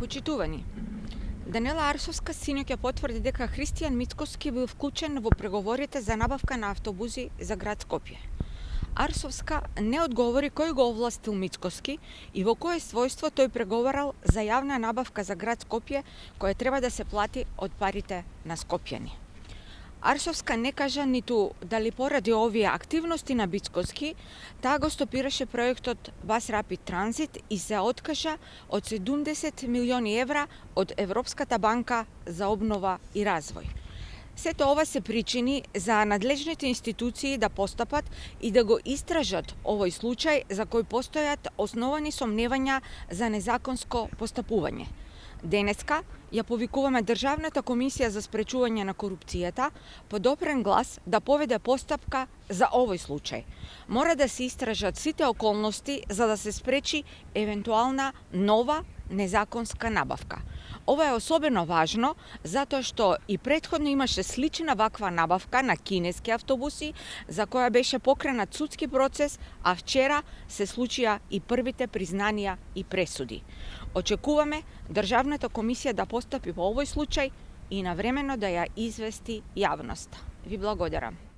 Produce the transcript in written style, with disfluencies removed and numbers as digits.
Почитувани, Даниела Арсовска синоќа потврди дека Христијан Мицкоски бил вклучен во преговорите за набавка на автобуси за град Скопје. Арсовска не одговори кој го овластил Мицкоски и во кое својство тој преговарал за јавна набавка за град Скопје која треба да се плати од парите на скопјани. Арсовска не кажа ниту дали поради овие активности на Мицкоски, таа го стопираше проектот Bus Rapid Transit и се откажа од 70 милиони евра од Европската банка за обнова и развој. Сето ова се причини за надлежните институции да постапат и да го истражат овој случај за кој постојат основани сомневања за незаконско постапување. Денеска ја повикуваме Државната комисија за спречување на корупцијата под опрен глас да поведе постапка за овој случај. Мора да се истражат сите околности за да се спречи евентуална нова незаконска набавка. Ова е особено важно затоа што и претходно имаше слична ваква набавка на кинески автобуси за која беше покренат судски процес, а вчера се случија и првите признанија и пресуди. Очекуваме Државната комисија да постапи во овој случај и навремено да ја извести јавноста. Ви благодарам.